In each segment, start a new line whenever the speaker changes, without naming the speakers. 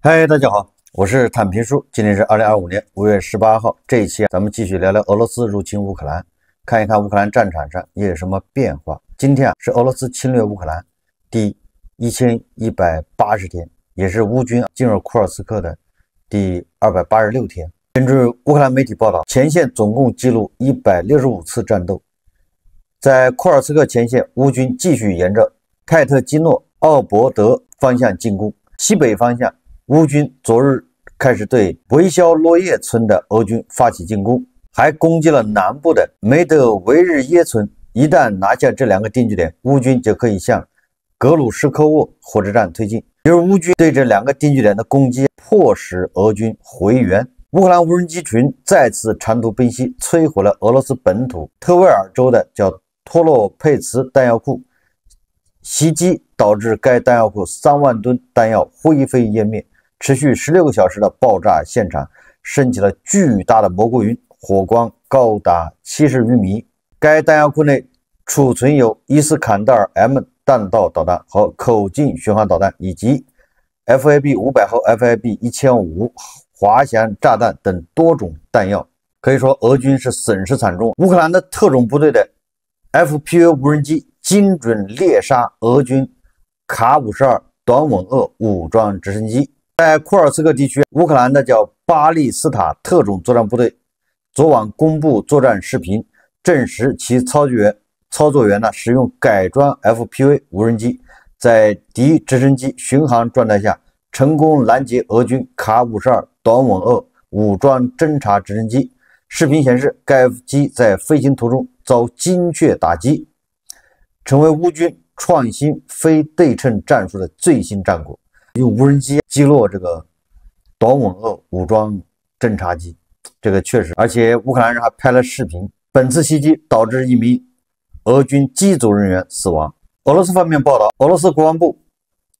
嗨，大家好，我是坦平叔。今天是2025年5月18号，这一期咱们继续聊聊俄罗斯入侵乌克兰，看一看乌克兰战场上又有什么变化。今天是俄罗斯侵略乌克兰第1180天，也是乌军进入库尔斯克的第286天。根据乌克兰媒体报道，前线总共记录165次战斗。在库尔斯克前线，乌军继续沿着凯特基诺奥博德方向进攻，西北方向乌军昨日开始对维肖洛叶村的俄军发起进攻，还攻击了南部的梅德维日耶村。一旦拿下这两个定居点，乌军就可以向格鲁什科沃火车站推进。由于乌军对这两个定居点的攻击，迫使俄军回援。乌克兰无人机群再次长途奔袭，摧毁了俄罗斯本土特维尔州的叫托洛佩茨弹药库。袭击导致该弹药库3万吨弹药灰飞烟灭。持续16个小时的爆炸现场升起了巨大的蘑菇云，火光高达70余米。该弹药库内储存有伊斯坎德尔 M 弹道导弹和口径巡航导弹，以及 FAB500 和 FAB1500 滑翔炸弹等多种弹药。可以说俄军是损失惨重。乌克兰的特种部队的 FPV 无人机精准猎杀俄军卡52短吻鳄武装直升机。在库尔斯克地区，乌克兰的叫巴利斯塔特种作战部队昨晚公布作战视频，证实其操作员使用改装 FPV 无人机，在敌直升机巡航状态下，成功拦截俄军卡52短吻鳄武装侦察直升机。视频显示，该机在飞行途中遭精确打击，成为乌军创新非对称战术的最新战果。用无人机击落这个短吻鳄武装侦察机，这个确实，而且乌克兰人还拍了视频。本次袭击导致一名俄军机组人员死亡。俄罗斯方面报道，俄罗斯国防部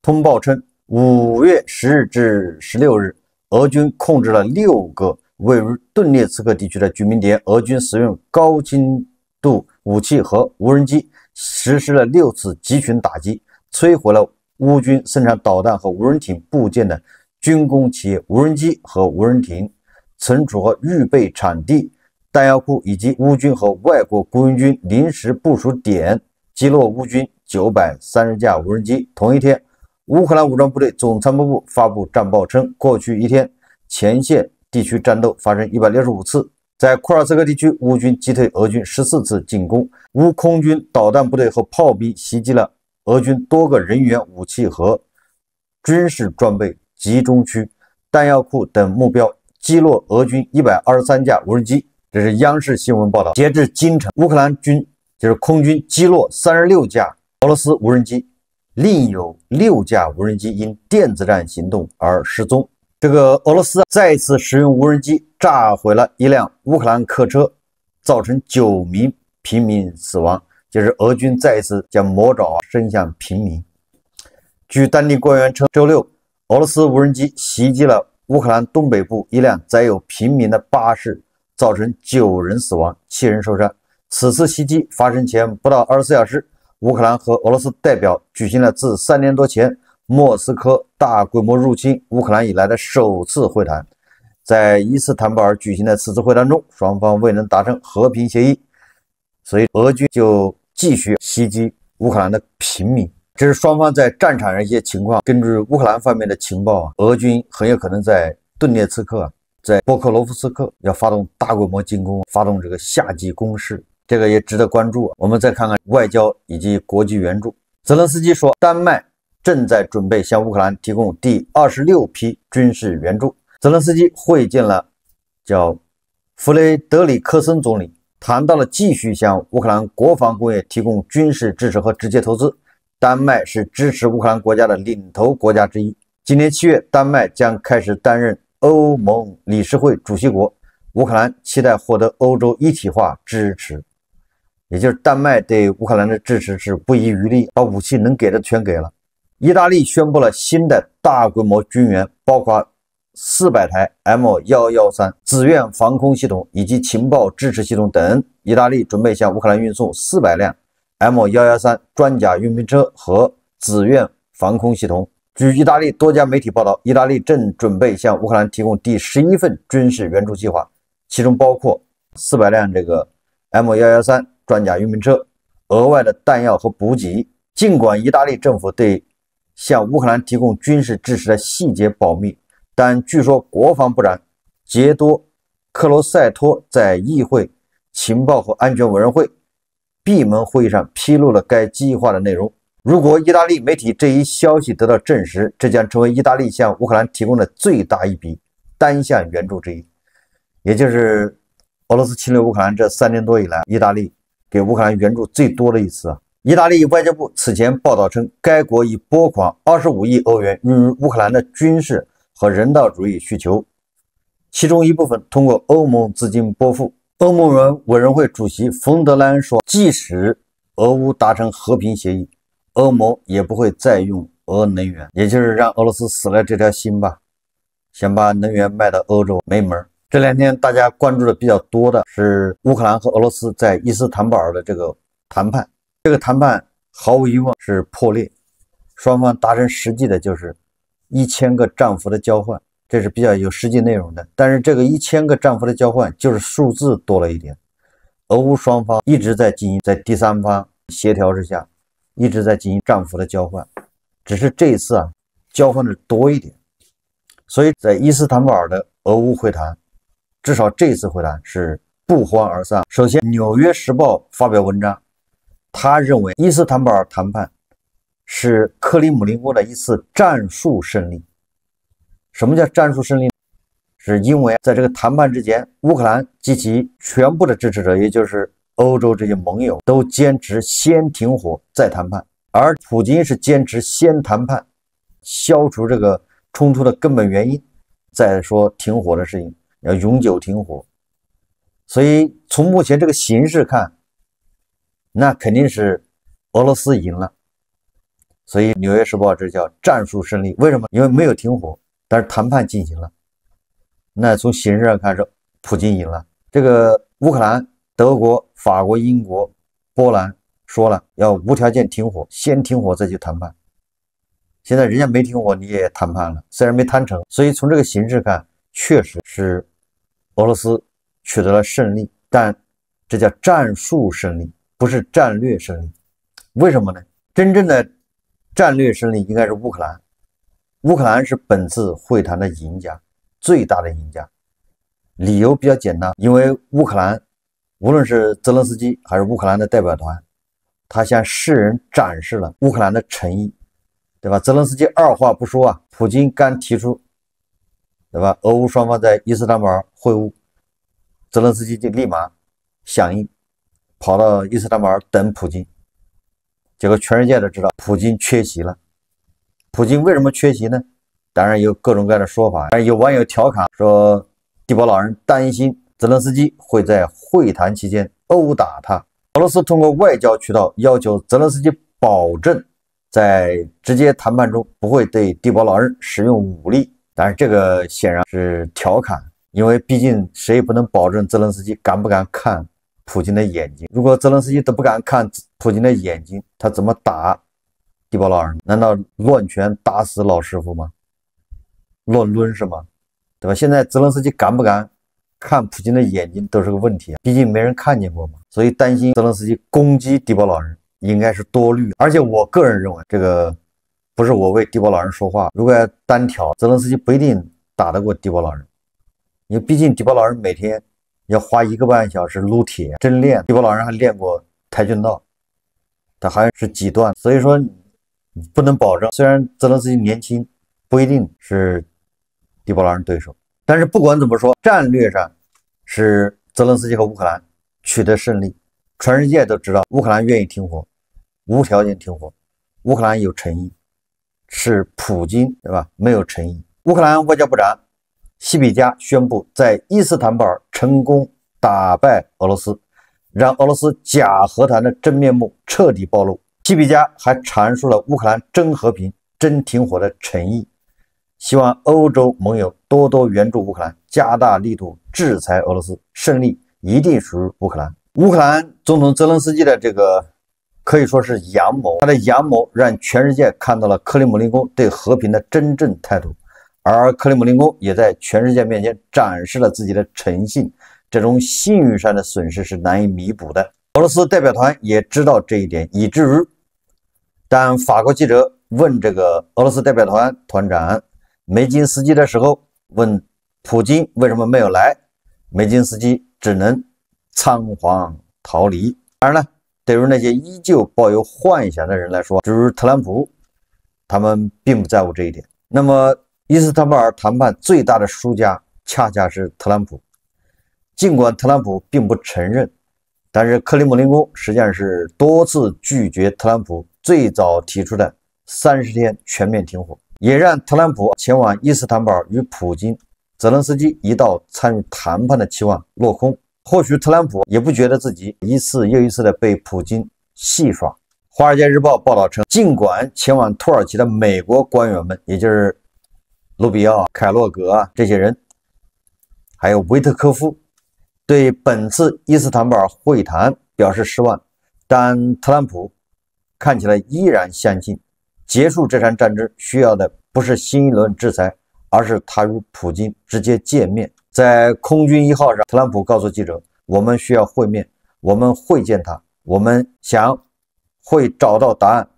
通报称，5月10日至16日，俄军控制了6个位于顿涅茨克地区的居民点。俄军使用高精度武器和无人机实施了6次集群打击，摧毁了乌军生产导弹和无人艇部件的军工企业、无人机和无人艇存储和预备场地、弹药库以及乌军和外国雇佣军临时部署点，击落乌军930架无人机。同一天，乌克兰武装部队总参谋部发布战报称，过去一天前线地区战斗发生165次。在库尔斯克地区，乌军击退俄军14次进攻，乌空军导弹部队和炮兵袭击了俄军多个人员、武器和军事装备集中区、弹药库等目标，击落俄军123架无人机。这是央视新闻报道。截至今晨，乌克兰军就是空军击落36架俄罗斯无人机，另有6架无人机因电子战行动而失踪。这个俄罗斯再次使用无人机炸毁了一辆乌克兰客车，造成9名平民死亡。就是俄军再一次将魔爪伸向平民。据当地官员称，周六，俄罗斯无人机袭击了乌克兰东北部一辆载有平民的巴士，造成9人死亡，7人受伤。此次袭击发生前不到24小时，乌克兰和俄罗斯代表举行了自3年多前莫斯科大规模入侵乌克兰以来的首次会谈。在伊斯坦布尔举行的此次会谈中，双方未能达成和平协议，所以俄军就继续袭击乌克兰的平民。这是双方在战场上一些情况。根据乌克兰方面的情报，俄军很有可能在顿涅茨克、在波克罗夫斯克要发动大规模进攻，发动这个夏季攻势，这个也值得关注。我们再看看外交以及国际援助。泽连斯基说，丹麦正在准备向乌克兰提供第26批军事援助。泽连斯基会见了叫弗雷德里克森总理，谈到了继续向乌克兰国防工业提供军事支持和直接投资。丹麦是支持乌克兰国家的领头国家之一。今年7月，丹麦将开始担任欧盟理事会主席国。乌克兰期待获得欧洲一体化支持，也就是丹麦对乌克兰的支持是不遗余力，把武器能给的全给了。意大利宣布了新的大规模军援，包括400台 M113 紫苑防空系统以及情报支持系统等。意大利准备向乌克兰运送400辆 M113 装甲运兵车和紫苑防空系统。据意大利多家媒体报道，意大利正准备向乌克兰提供第11份军事援助计划，其中包括400辆这个 M113装甲运兵车、额外的弹药和补给。尽管意大利政府对向乌克兰提供军事支持的细节保密，但据说国防部长杰多克罗塞托在议会情报和安全委员会闭门会议上披露了该计划的内容。如果意大利媒体这一消息得到证实，这将成为意大利向乌克兰提供的最大一笔单向援助之一，也就是俄罗斯侵略乌克兰这3年多以来，意大利给乌克兰援助最多的一次啊。意大利外交部此前报道称，该国已拨款25亿欧元用于乌克兰的军事和人道主义需求，其中一部分通过欧盟资金拨付。欧盟委员会主席冯德莱恩说，即使俄乌达成和平协议，欧盟也不会再用俄能源，也就是让俄罗斯死了这条心吧，想把能源卖到欧洲没门。这2天大家关注的比较多的是乌克兰和俄罗斯在伊斯坦布尔的这个谈判。这个谈判毫无疑问是破裂，双方达成实际的就是1000个战俘的交换，这是比较有实际内容的。但是这个1000个战俘的交换就是数字多了一点，俄乌双方一直在进行，在第三方协调之下一直在进行战俘的交换，只是这一次交换的多一点。所以在伊斯坦布尔的俄乌会谈，至少这次会谈是不欢而散。首先，《纽约时报》发表文章，他认为伊斯坦布尔谈判是克里姆林宫的一次战术胜利。什么叫战术胜利？是因为在这个谈判之前，乌克兰及其全部的支持者，也就是欧洲这些盟友，都坚持先停火再谈判，而普京是坚持先谈判，消除这个冲突的根本原因，再说停火的事情，要永久停火。所以从目前这个形势看，那肯定是俄罗斯赢了，所以《纽约时报》这叫战术胜利。为什么？因为没有停火，但是谈判进行了。那从形势上看是普京赢了。这个乌克兰、德国、法国、英国、波兰说了要无条件停火，先停火再去谈判。现在人家没停火，你也谈判了，虽然没谈成。所以从这个形势看，确实是俄罗斯取得了胜利，但这叫战术胜利，不是战略胜利。为什么呢？真正的战略胜利应该是乌克兰，乌克兰是本次会谈的赢家，最大的赢家。理由比较简单，因为乌克兰无论是泽连斯基还是乌克兰的代表团，他向世人展示了乌克兰的诚意，对吧？泽连斯基二话不说普京刚提出，对吧？俄乌双方在伊斯坦布尔会晤，泽连斯基就立马响应，跑到伊斯坦布尔等普京。结果全世界都知道普京缺席了。普京为什么缺席呢？当然有各种各样的说法，但有网友调侃说，地保老人担心泽连斯基会在会谈期间殴打他。俄罗斯通过外交渠道要求泽连斯基保证在直接谈判中不会对地保老人使用武力。但是这个显然是调侃，因为毕竟谁也不能保证泽连斯基敢不敢看普京的眼睛。如果泽连斯基都不敢看普京的眼睛，他怎么打地保老人？难道乱拳打死老师傅吗？乱抡是吗？对吧？现在泽连斯基敢不敢看普京的眼睛都是个问题，毕竟没人看见过嘛。所以担心泽连斯基攻击地保老人应该是多虑。而且我个人认为，这个不是我为地保老人说话，如果要单挑，泽连斯基不一定打得过地保老人，因为毕竟地保老人每天要花1个半小时撸铁真练，地保老人还练过跆拳道，他好像是几段，所以说不能保证。虽然泽连斯基年轻，不一定是地保老人对手，但是不管怎么说，战略上是泽连斯基和乌克兰取得胜利。全世界都知道乌克兰愿意停火，无条件停火，乌克兰有诚意，是普京，对吧？没有诚意。乌克兰外交部长西比加宣布在伊斯坦布尔成功打败俄罗斯，让俄罗斯假和谈的真面目彻底暴露。西比加还阐述了乌克兰真和平、真停火的诚意，希望欧洲盟友多多援助乌克兰，加大力度制裁俄罗斯，胜利一定属于乌克兰。乌克兰总统泽连斯基的这个可以说是阳谋。他的阳谋让全世界看到了克里姆林宫对和平的真正态度，而克里姆林宫也在全世界面前展示了自己的诚信。这种信誉上的损失是难以弥补的。俄罗斯代表团也知道这一点，以至于当法国记者问这个俄罗斯代表团团长梅金斯基的时候，问普京为什么没有来，梅金斯基只能仓皇逃离。当然了，对于那些依旧抱有幻想的人来说，就是特朗普，他们并不在乎这一点。那么伊斯坦布尔谈判最大的输家恰恰是特朗普。尽管特朗普并不承认，但是克里姆林宫实际上是多次拒绝特朗普最早提出的30天全面停火，也让特朗普前往伊斯坦布尔与普京、泽连斯基一道参与谈判的期望落空。或许特朗普也不觉得自己一次又一次的被普京戏耍。《华尔街日报》报道称，尽管前往土耳其的美国官员们，也就是卢比奥、凯洛格这些人，还有维特科夫，对本次伊斯坦布尔会谈表示失望，但特朗普看起来依然相信，结束这场战争需要的不是新一轮制裁，而是他与普京直接见面。在空军1号上，特朗普告诉记者，我们需要会面，我们会见他，我们想会找到答案，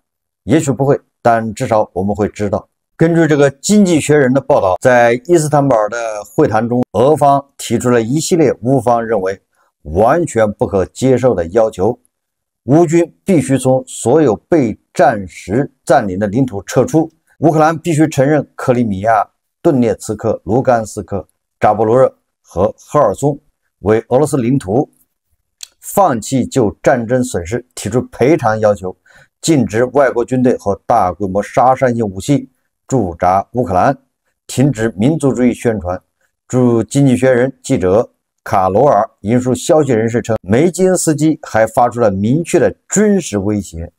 也许不会，但至少我们会知道。根据这个《经济学人》的报道，在伊斯坦布尔的会谈中，俄方提出了一系列乌方认为完全不可接受的要求。乌军必须从所有被战时占领的领土撤出，乌克兰必须承认克里米亚、顿涅茨克、卢甘斯克、扎波罗热和赫尔松为俄罗斯领土，放弃就战争损失提出赔偿要求，禁止外国军队和大规模杀伤性武器驻扎乌克兰，停止民族主义宣传。驻经济学人记者卡罗尔引述消息人士称，梅金斯基还发出了明确的军事威胁，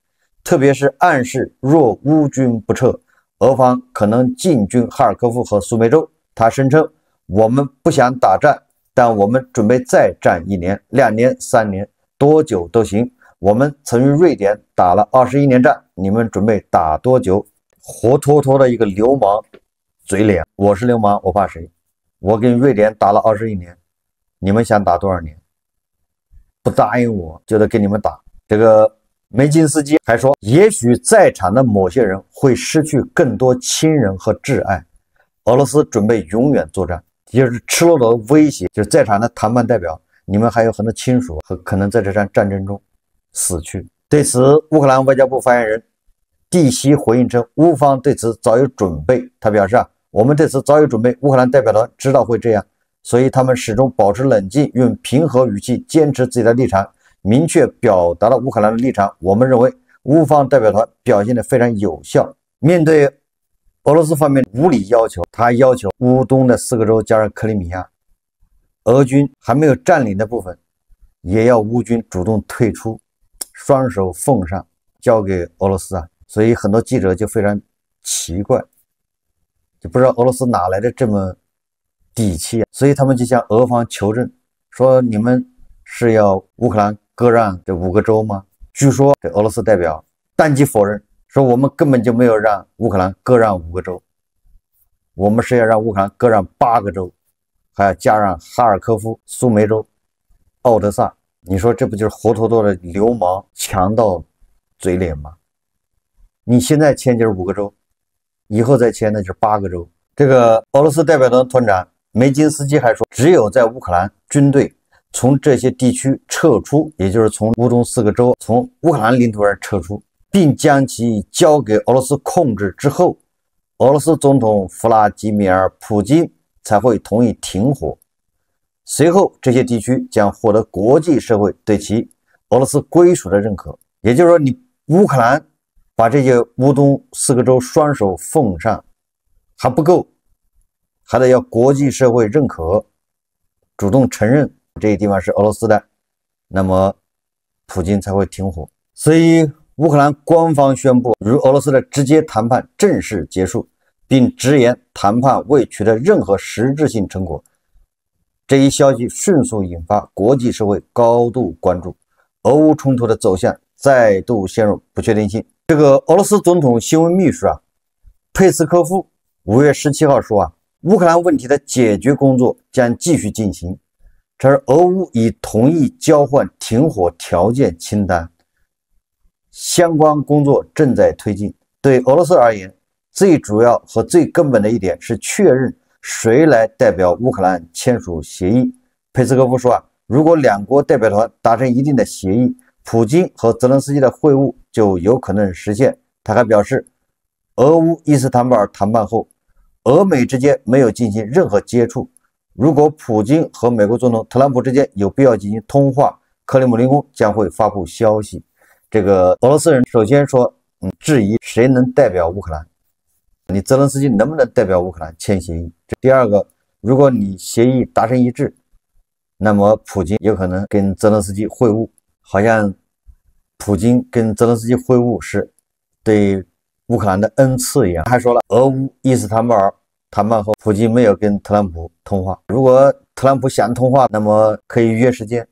特别是暗示若乌军不撤，俄方可能进军哈尔科夫和苏梅州。他声称，我们不想打仗，但我们准备再战1年、2年、3年，多久都行。我们曾与瑞典打了21年战，你们准备打多久？活脱脱的一个流氓嘴脸。我是流氓，我怕谁？我跟瑞典打了21年，你们想打多少年？不答应我就得跟你们打。这个梅金斯基还说，也许在场的某些人会失去更多亲人和挚爱。俄罗斯准备永远作战，也就是赤裸裸的威胁，就是在场的谈判代表，你们还有很多亲属和可能在这场战争中死去。对此，乌克兰外交部发言人蒂西回应称，乌方对此早有准备。他表示我们对此早有准备，乌克兰代表团知道会这样，所以他们始终保持冷静，用平和语气坚持自己的立场，明确表达了乌克兰的立场。我们认为乌方代表团表现得非常有效。面对俄罗斯方面无理要求，他要求乌东的4个州加上克里米亚，俄军还没有占领的部分，也要乌军主动退出，双手奉上，交给俄罗斯所以很多记者就非常奇怪，就不知道俄罗斯哪来的这么底气所以他们就向俄方求证，说你们是要乌克兰割让这5个州吗？据说这俄罗斯代表当即否认，说我们根本就没有让乌克兰割让5个州，我们是要让乌克兰割让8个州，还要加上哈尔科夫、苏梅州、奥德萨。你说这不就是活脱脱的流氓强盗嘴脸吗？你现在签就是5个州，以后再签那就是8个州。这个俄罗斯代表团团长梅金斯基还说，只有在乌克兰军队从这些地区撤出，也就是从乌东4个州从乌克兰领土上撤出，并将其交给俄罗斯控制之后，俄罗斯总统弗拉基米尔·普京才会同意停火。随后这些地区将获得国际社会对其俄罗斯归属的认可。也就是说，你乌克兰把这些乌东4个州双手奉上还不够，还得要国际社会认可，主动承认这些地方是俄罗斯的，那么普京才会停火。所以乌克兰官方宣布与俄罗斯的直接谈判正式结束，并直言谈判未取得任何实质性成果。这一消息迅速引发国际社会高度关注，俄乌冲突的走向再度陷入不确定性。这个俄罗斯总统新闻秘书佩斯科夫5月17号说乌克兰问题的解决工作将继续进行，这是俄乌已同意交换停火条件清单，相关工作正在推进。对俄罗斯而言，最主要和最根本的一点是确认谁来代表乌克兰签署协议。佩斯科夫说如果两国代表团达成一定的协议，普京和泽连斯基的会晤就有可能实现。他还表示，俄乌伊斯坦布尔谈判后，俄美之间没有进行任何接触。如果普京和美国总统特朗普之间有必要进行通话，克里姆林宫将会发布消息。这个俄罗斯人首先说，质疑谁能代表乌克兰，你泽连斯基能不能代表乌克兰签协议？第二个，如果你协议达成一致，那么普京有可能跟泽连斯基会晤，好像普京跟泽连斯基会晤是对乌克兰的恩赐一样。还说了，俄乌伊斯坦布尔谈判后，普京没有跟特朗普通话，如果特朗普想通话，那么可以约时间，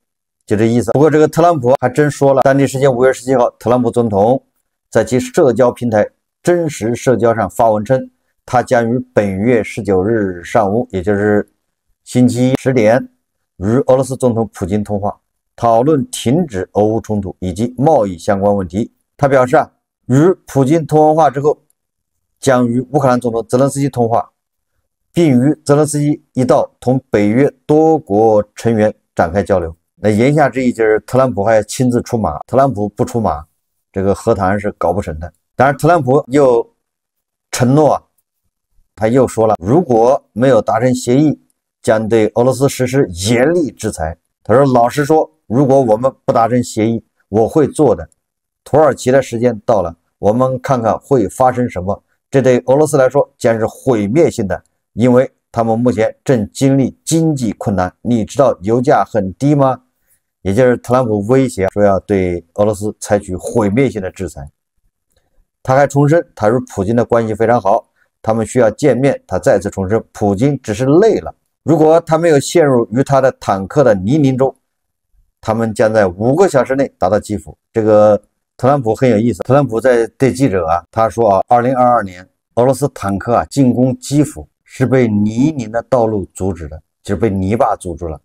就这意思。不过这个特朗普还真说了，当地时间5月17号，特朗普总统在其社交平台真实社交上发文称，他将于本月19日上午，也就是星期一10点，与俄罗斯总统普京通话，讨论停止俄乌冲突以及贸易相关问题。他表示与普京通完话之后，将与乌克兰总统泽连斯基通话，并与泽连斯基一道同北约多国成员展开交流。那言下之意就是特朗普还要亲自出马，特朗普不出马，这个和谈是搞不成的。当然，特朗普又承诺他又说了，如果没有达成协议，将对俄罗斯实施严厉制裁。他说，老实说，如果我们不达成协议，我会做的。土耳其的时间到了，我们看看会发生什么。这对俄罗斯来说将是毁灭性的，因为他们目前正经历经济困难。你知道油价很低吗？也就是特朗普威胁说要对俄罗斯采取毁灭性的制裁。他还重申，他与普京的关系非常好，他们需要见面。他再次重申，普京只是累了。如果他没有陷入与他的坦克的泥泞中，他们将在5个小时内达到基辅。这个特朗普很有意思，特朗普在对记者他说2022年俄罗斯坦克进攻基辅是被泥泞的道路阻止的，就是被泥巴阻住了，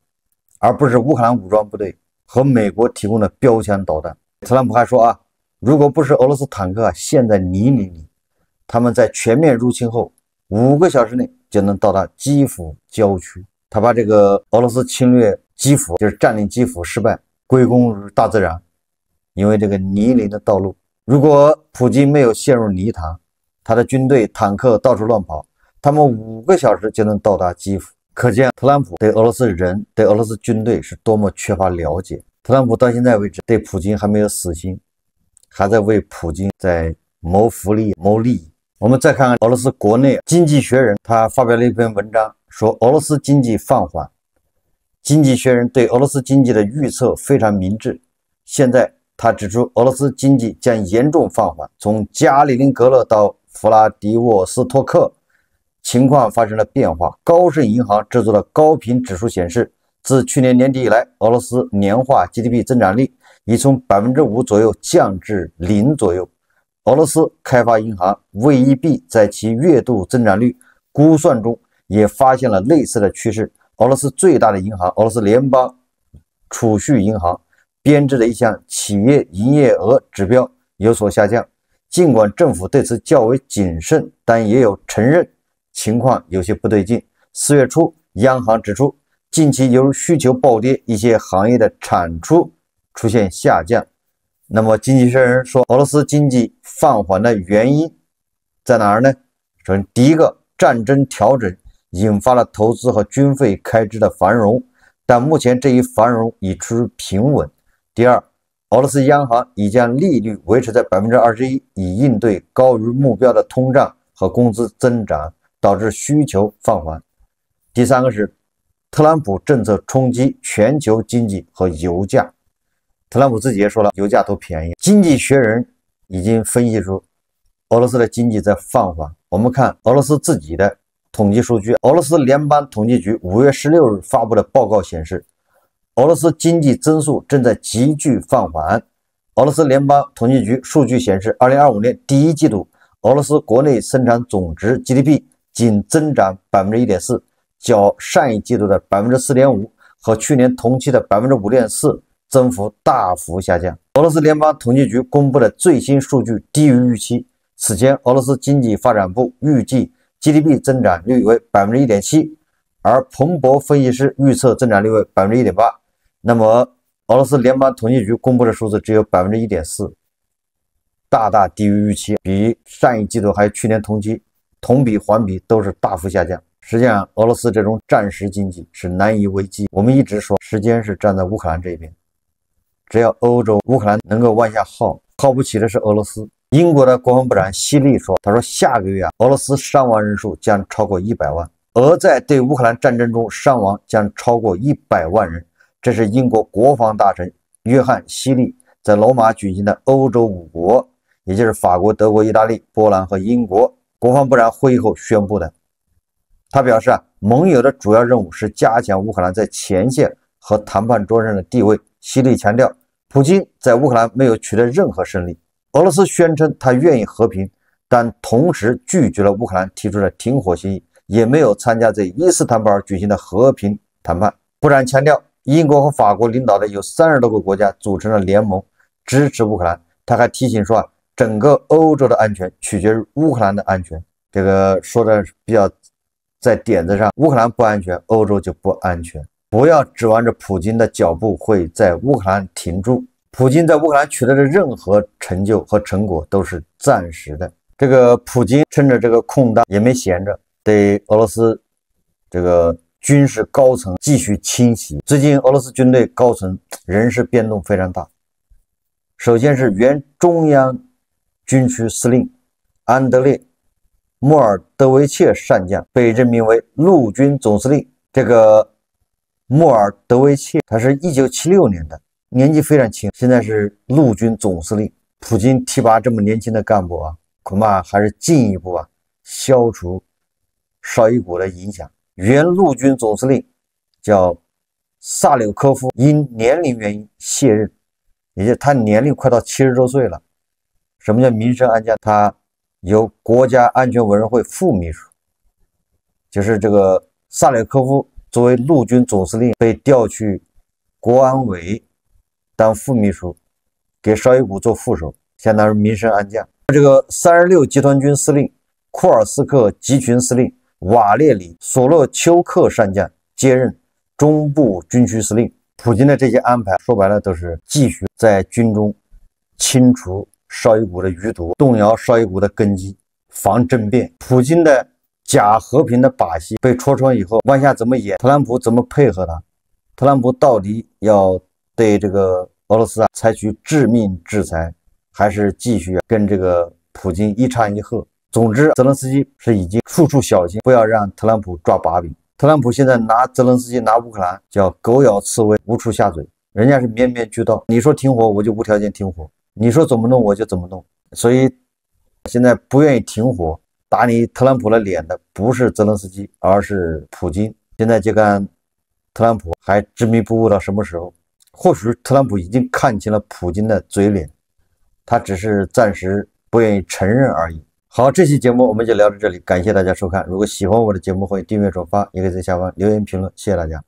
而不是乌克兰武装部队和美国提供的标枪导弹。特朗普还说如果不是俄罗斯坦克陷在泥泞里，他们在全面入侵后5个小时内就能到达基辅郊区。他把这个俄罗斯侵略基辅，就是占领基辅失败，归功于大自然，因为这个泥泞的道路。如果普京没有陷入泥塘，他的军队坦克到处乱跑，他们5个小时就能到达基辅。可见特朗普对俄罗斯人、对俄罗斯军队是多么缺乏了解。特朗普到现在为止对普京还没有死心，还在为普京在谋福利、谋利益。我们再看看俄罗斯国内，经济学人他发表了一篇文章，说俄罗斯经济放缓。经济学人对俄罗斯经济的预测非常明智，现在他指出俄罗斯经济将严重放缓，从加里宁格勒到弗拉迪沃斯托克，情况发生了变化。高盛银行制作的高频指数显示，自去年年底以来，俄罗斯年化 GDP 增长率已从 5% 左右降至0左右。俄罗斯开发银行 VEB 在其月度增长率估算中也发现了类似的趋势。俄罗斯最大的银行俄罗斯联邦储蓄银行编制的一项企业营业额指标有所下降，尽管政府对此较为谨慎，但也有承认情况有些不对劲。4月初，央行指出，近期由于需求暴跌，一些行业的产出出现下降。那么经济学人说，俄罗斯经济放缓的原因在哪儿呢？首先，第一个，战争调整引发了投资和军费开支的繁荣，但目前这一繁荣已趋于平稳。第二，俄罗斯央行已将利率维持在 21%， 以应对高于目标的通胀和工资增长，导致需求放缓。第三个是特朗普政策冲击全球经济和油价。特朗普自己也说了，油价都便宜。经济学人已经分析出俄罗斯的经济在放缓。我们看俄罗斯自己的统计数据，俄罗斯联邦统计局5月16日发布的报告显示，俄罗斯经济增速正在急剧放缓，俄罗斯联邦统计局数据显示，2025年第一季度，俄罗斯国内生产总值 GDP 仅增长 1.4%， 较上一季度的 4.5% 和去年同期的 5.4% 增幅大幅下降。俄罗斯联邦统计局公布的最新数据低于预期。此前，俄罗斯经济发展部预计 GDP 增长率为 1.7%， 而彭博分析师预测增长率为 1.8%。那么俄罗斯联邦统计局公布的数字只有 1.4%， 大大低于预期，比上一季度还有去年同期同比环比都是大幅下降。实际上，俄罗斯这种战时经济是难以为继。我们一直说，时间是站在乌克兰这边，只要欧洲乌克兰能够弯下号，耗不起的是俄罗斯。英国的国防部长希利说，他说下个月俄罗斯伤亡人数将超过100万，俄在对乌克兰战争中伤亡将超过100万人。这是英国国防大臣约翰希利在罗马举行的欧洲5国，也就是法国、德国、意大利、波兰和英国国防部长会议后宣布的。他表示盟友的主要任务是加强乌克兰在前线和谈判桌上的地位。希利强调，普京在乌克兰没有取得任何胜利。俄罗斯宣称他愿意和平，但同时拒绝了乌克兰提出的停火协议，也没有参加在伊斯坦布尔举行的和平谈判。部长强调，英国和法国领导的有30多个国家组成了联盟，支持乌克兰。他还提醒说，整个欧洲的安全取决于乌克兰的安全。这个说的比较在点子上，乌克兰不安全，欧洲就不安全。不要指望着普京的脚步会在乌克兰停住。普京在乌克兰取得的任何成就和成果都是暂时的。这个普京趁着这个空档也没闲着，对俄罗斯这个军事高层继续侵袭。最近俄罗斯军队高层人事变动非常大。首先是原中央军区司令安德烈·莫尔德维切上将被任命为陆军总司令。这个莫尔德维切他是1976年的，年纪非常轻，现在是陆军总司令。普京提拔这么年轻的干部恐怕还是进一步消除绍伊古的影响。原陆军总司令叫萨柳科夫，因年龄原因卸任，也就是他年龄快到70多岁了。什么叫民生安将？他由国家安全委员会副秘书，就是这个萨柳科夫作为陆军总司令被调去国安委当副秘书，给绍伊古做副手，相当于民生安将。这个36集团军司令库尔斯克集群司令瓦列里·索洛丘克上将接任中部军区司令。普京的这些安排说白了都是继续在军中清除绍伊古的余毒，动摇绍伊古的根基，防政变。普京的假和平的把戏被戳穿以后，往下怎么演？特朗普怎么配合他？特朗普到底要对这个俄罗斯采取致命制裁，还是继续跟这个普京一唱一和？总之，泽连斯基是已经处处小心，不要让特朗普抓把柄。特朗普现在拿泽连斯基拿乌克兰叫狗咬刺猬，无处下嘴，人家是面面俱到，你说停火我就无条件停火，你说怎么弄我就怎么弄。所以现在不愿意停火，打你特朗普的脸的不是泽连斯基，而是普京。现在就看特朗普还执迷不悟到什么时候。或许特朗普已经看清了普京的嘴脸，他只是暂时不愿意承认而已。好，这期节目我们就聊到这里，感谢大家收看。如果喜欢我的节目，欢迎订阅转发，也可以在下方留言评论，谢谢大家。